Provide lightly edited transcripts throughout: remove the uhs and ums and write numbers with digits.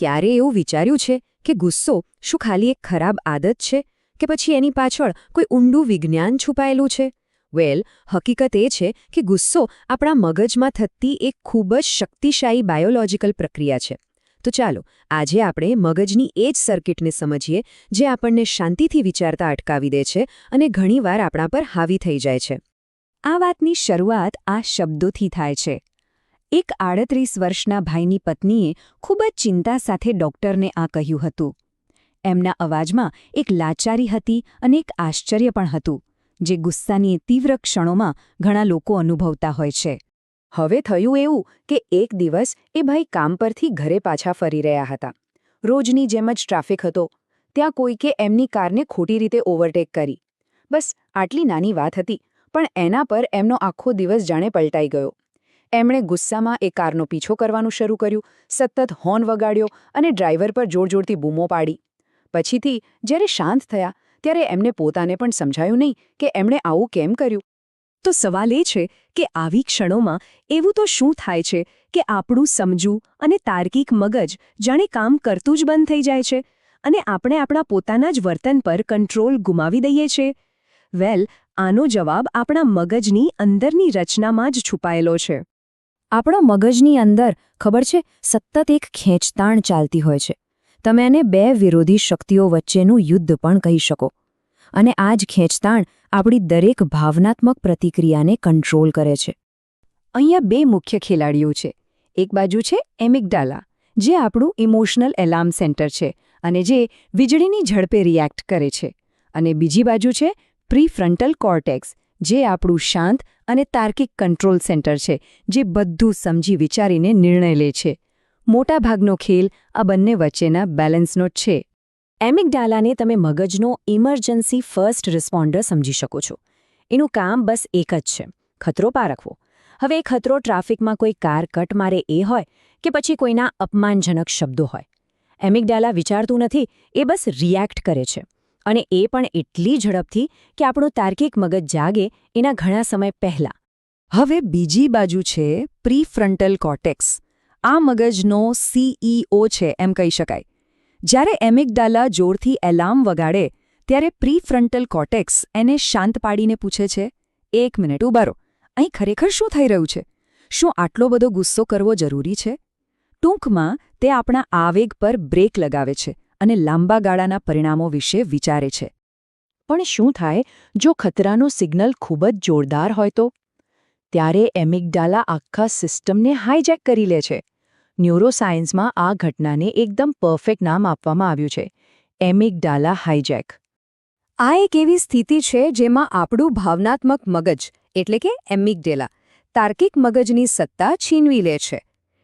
ક્યારે એવું વિચાર્યું છે કે ગુસ્સો શું ખાલી એક ખરાબ આદત છે કે પછી એની પાછળ કોઈ ઊંડું વિજ્ઞાન છુપાયેલું છે? હકીકત એ છે કે ગુસ્સો આપણા મગજમાં થતી એક ખૂબ જ શક્તિશાળી બાયોલોજિકલ પ્રક્રિયા છે. તો ચાલો આજે આપણે મગજની એ જ સર્કિટને સમજીએ જે આપણને શાંતિથી વિચારતા અટકાવી દે છે અને ઘણીવાર આપણા પર હાવી થઈ જાય છે. આ વાતની શરૂઆત આ શબ્દોથી થાય છે. એક 38 વર્ષના ભાઈની પત્નીએ ખૂબ જ ચિંતા સાથે ડૉક્ટરને આ કહ્યું હતું. એમના અવાજમાં એક લાચારી હતી અને એક આશ્ચર્ય પણ હતું, જે ગુસ્સાની તીવ્ર ક્ષણોમાં ઘણા લોકો અનુભવતા હોય છે. હવે થયું એવું કે એક દિવસ એ ભાઈ કામ પરથી ઘરે પાછા ફરી રહ્યા હતા. રોજની જેમ જ ટ્રાફિક હતો. ત્યાં કોઈકે એમની કારને ખોટી રીતે ઓવરટેક કરી. બસ આટલી નાની વાત હતી, પણ એના પર એમનો આખો દિવસ જાણે પલટાઈ ગયો. એમણે ગુસ્સામાં એ કારનો પીછો કરવાનું શરૂ કર્યું, સતત હોર્ન વગાડ્યો અને ડ્રાઈવર પર જોરજોરથી બૂમો પાડી. પછીથી જ્યારે શાંત થયા ત્યારે એમને પોતાને પણ સમજાયું નહીં કે એમણે આવું કેમ કર્યું. તો સવાલ એ છે કે આવી ક્ષણોમાં એવું તો શું થાય છે કે આપણું સમજવું અને તાર્કિક મગજ જાણે કામ કરતું જ બંધ થઈ જાય છે અને આપણે આપણા પોતાના જ વર્તન પર કંટ્રોલ ગુમાવી દઈએ છીએ? આનો જવાબ આપણા મગજની અંદરની રચનામાં જ છુપાયેલો છે. આપણા મગજની અંદર ખબર છે સતત એક ખેંચતાણ ચાલતી હોય છે. તમે એને બે વિરોધી શક્તિઓ વચ્ચેનું યુદ્ધ પણ કહી શકો. અને આ જ ખેંચતાણ આપણી દરેક ભાવનાત્મક પ્રતિક્રિયાને કંટ્રોલ કરે છે. અહીંયા બે મુખ્ય ખેલાડીઓ છે. એક બાજુ છે એમિગડાલા, જે આપણું ઇમોશનલ એલાર્મ સેન્ટર છે અને જે વીજળીની ઝડપે રિએક્ટ કરે છે. અને બીજી બાજુ છે પ્રીફ્રન્ટલ કોર્ટેક્સ, જે આપણું શાંત અને તાર્કિક કંટ્રોલ સેન્ટર છે, જે બધું સમજી વિચારીને નિર્ણય લે છે. મોટાભાગનો ખેલ આ બંને વચ્ચેના બેલેન્સનો જ છે. એમિગડાલાને તમે મગજનો ઇમરજન્સી ફર્સ્ટ રિસ્પોન્ડર સમજી શકો છો. એનું કામ બસ એક જ છે, ખતરો પારખવો. હવે એ ખતરો ટ્રાફિકમાં કોઈ કાર કટ મારે એ હોય કે પછી કોઈના અપમાનજનક શબ્દો હોય. એમિગડાલા વિચારતું નથી, એ બસ રિએક્ટ કરે છે. અને એ પણ એટલી ઝડપથી કે આપણું તાર્કિક મગજ જાગે એના ઘણા સમય પહેલાં. હવે બીજી બાજુ છે પ્રીફ્રન્ટલ કોર્ટેક્સ. આ મગજનો CEO છે એમ કહી શકાય. જ્યારે એમિગડાલા જોરથી એલાર્મ વગાડે ત્યારે પ્રીફ્રન્ટલ કોર્ટેક્સ એને શાંત પાડીને પૂછે છે, 1 મિનિટ ઊભા રહો, અહીં ખરેખર શું થઈ રહ્યું છે? શું આટલો બધો ગુસ્સો કરવો જરૂરી છે? ટૂંકમાં તે આપણા આવેગ પર બ્રેક લગાવે છે અને લાંબા ગાળાના પરિણામો વિશે વિચારે છે. પણ શું થાય જો ખતરાનો સિગ્નલ ખૂબ જ જોરદાર હોય તો? ત્યારે એમિગડાલા આખા સિસ્ટમને હાઇજેક કરી લે છે. ન્યુરોસાયન્સમાં આ ઘટનાને એકદમ પરફેક્ટ નામ આપવામાં આવ્યું છે, એમિગડાલા હાઇજેક. આ એક એવી સ્થિતિ છે જેમાં આપણું ભાવનાત્મક મગજ એટલે કે એમિગડાલા તાર્કિક મગજની સત્તા છીનવી લે છે.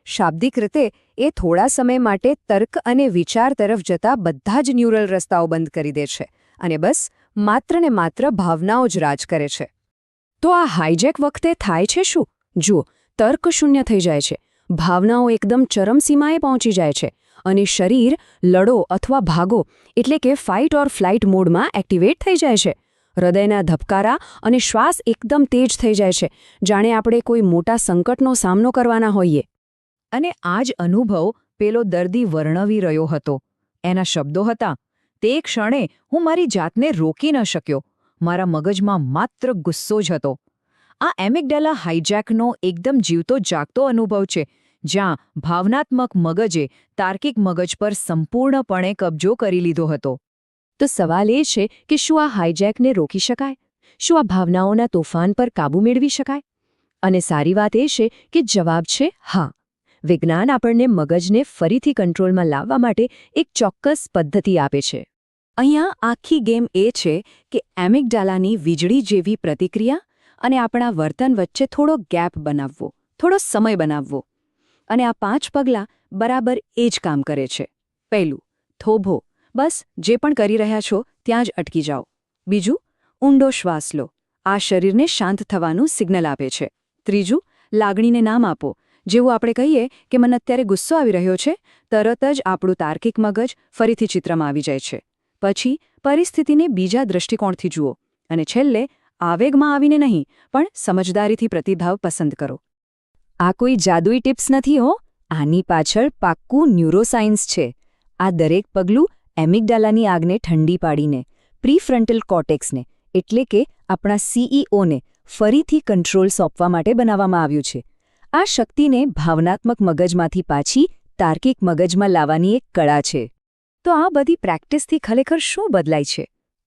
શાબ્દિક રીતે એ થોડા સમય માટે તર્ક અને વિચાર તરફ જતા બધા જ ન્યુરલ રસ્તાઓ બંધ કરી દે છે અને બસ માત્ર ને માત્ર ભાવનાઓ જ રાજ કરે છે. તો આ હાઇજેક વખતે થાય છે શું? જુઓ, તર્ક શૂન્ય થઈ જાય છે, ભાવનાઓ એકદમ ચરમસીમાએ પહોંચી જાય છે અને શરીર લડો અથવા ભાગો એટલે કે ફાઇટ ઓર ફ્લાઇટ મોડમાં એક્ટિવેટ થઈ જાય છે. હૃદયના ધબકારા અને શ્વાસ એકદમ તેજ થઈ જાય છે, જાણે આપણે કોઈ મોટા સંકટનો સામનો કરવાના હોઈએ. અને આ જ અનુભવ પેલો દર્દી વર્ણવી રહ્યો હતો. એના શબ્દો હતા, તે ક્ષણે હું મારી જાતને રોકી ન શક્યો. મારા મગજમાં માત્ર ગુસ્સો જ હતો. આ એમિગડાલા હાઇજેકનો એકદમ જીવતો જાગતો અનુભવ છે, જ્યાં ભાવનાત્મક મગજે તાર્કિક મગજ પર સંપૂર્ણપણે કબજો કરી લીધો હતો. તો સવાલ એ છે કે શું આ હાઇજેકને રોકી શકાય? શું આ ભાવનાઓના તોફાન પર કાબૂ મેળવી શકાય? અને સારી વાત એ છે કે જવાબ છે હા. વિજ્ઞાન આપણને મગજને ફરીથી કંટ્રોલમાં લાવવા માટે એક ચોક્કસ પદ્ધતિ આપે છે. અહીંયા આખી ગેમ એ છે કે એમિગડાલાની વીજળી જેવી પ્રતિક્રિયા અને આપણા વર્તન વચ્ચે થોડો ગેપ બનાવવો, થોડો સમય બનાવવો. અને આ 5 પગલાં બરાબર એ જ કામ કરે છે. પહેલું, થોભો. બસ જે પણ કરી રહ્યા છો ત્યાં જ અટકી જાઓ. બીજું, ઊંડો શ્વાસ લો. આ શરીરને શાંત થવાનું સિગ્નલ આપે છે. ત્રીજું, લાગણીને નામ આપો. જેવું આપણે કહીએ કે મને અત્યારે ગુસ્સો આવી રહ્યો છે, તરત જ આપણું તાર્કિક મગજ ફરીથી ચિત્રમાં આવી જાય છે. પછી પરિસ્થિતિને બીજા દૃષ્ટિકોણથી જુઓ અને છેલ્લે આવેગમાં આવીને નહીં પણ સમજદારીથી પ્રતિભાવ પસંદ કરો. આ કોઈ જાદુઈ ટિપ્સ નથી હો, આની પાછળ પાક્કું ન્યુરોસાયન્સ છે. આ દરેક પગલું એમિગડાલાની આગને ઠંડી પાડીને પ્રીફ્રન્ટલ કોર્ટેક્સને એટલે કે આપણા સીઈઓને ફરીથી કંટ્રોલ સોંપવા માટે બનાવવામાં આવ્યું છે. આ શક્તિને ભાવનાત્મક મગજમાંથી પાછી તાર્કિક મગજમાં લાવવાની એક કળા છે. તો આ બધી પ્રેક્ટિસથી ખરેખર શું બદલાય છે?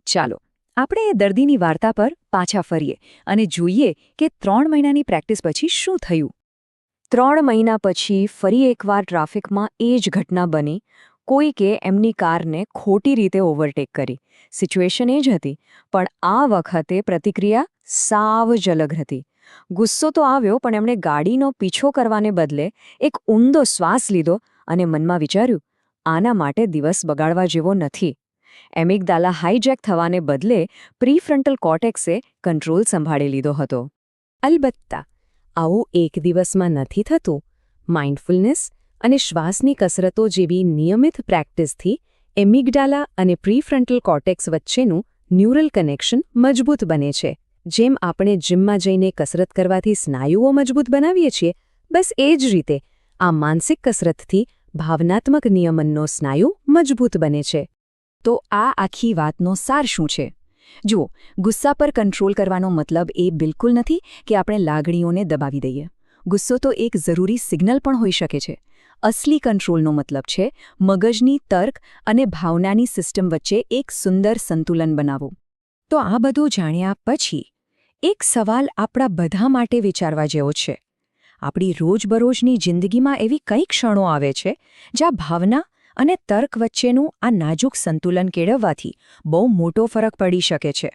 ચાલો આપણે એ દર્દીની વાર્તા પર પાછા ફરીએ અને જોઈએ કે 3 મહિનાની પ્રેક્ટિસ પછી શું થયું. 3 મહિના પછી ફરી એકવાર ટ્રાફિકમાં એ જ ઘટના બની. કોઈકે એમની કારને ખોટી રીતે ઓવરટેક કરી. સિચ્યુએશન એ જ હતી, પણ આ વખતે પ્રતિક્રિયા સાવ જ અલગ હતી. ગુસ્સો તો આવ્યો, પણ એમણે ગાડીનો પીછો કરવાને બદલે એક ઊંડો શ્વાસ લીધો અને મનમાં વિચાર્યું, આના માટે દિવસ બગાડવા જેવો નથી. એમિગડાલા હાઈજેક થવાને બદલે પ્રીફ્રન્ટલ કોર્ટેક્સે કંટ્રોલ સંભાળી લીધો હતો. અલબત્તા આવું એક દિવસમાં નથી થતું. માઇન્ડફુલનેસ અને શ્વાસની કસરતો જેવી નિયમિત પ્રેક્ટિસથી એમિગડાલા અને પ્રીફ્રન્ટલ કોર્ટેક્સ વચ્ચેનું ન્યુરલ કનેક્શન મજબૂત બને છે. જેમ આપણે જીમમાં જઈને કસરત કરવાથી સ્નાયુઓ મજબૂત બનાવીએ છીએ, બસ એ જ રીતે આ માનસિક કસરતથી ભાવનાત્મક નિયમનનો સ્નાયુ મજબૂત બને છે. તો આ આખી વાતનો સાર શું છે? જુઓ, ગુસ્સા પર કંટ્રોલ કરવાનો મતલબ એ બિલકુલ નથી કે આપણે લાગણીઓને દબાવી દઈએ. ગુસ્સો તો એક જરૂરી સિગ્નલ પણ હોઈ શકે છે. અસલી કંટ્રોલનો મતલબ છે મગજની તર્ક અને ભાવનાની સિસ્ટમ વચ્ચે એક સુંદર સંતુલન બનાવવું. તો આ બધું જાણ્યા પછી એક સવાલ આપણા બધા માટે વિચારવા જેવો છે. આપણી રોજબરોજની જિંદગીમાં એવી કઈ ક્ષણો આવે છે જ્યાં ભાવના અને તર્ક વચ્ચેનું આ નાજુક સંતુલન કેળવવાથી બહુ મોટો ફરક પડી શકે છે.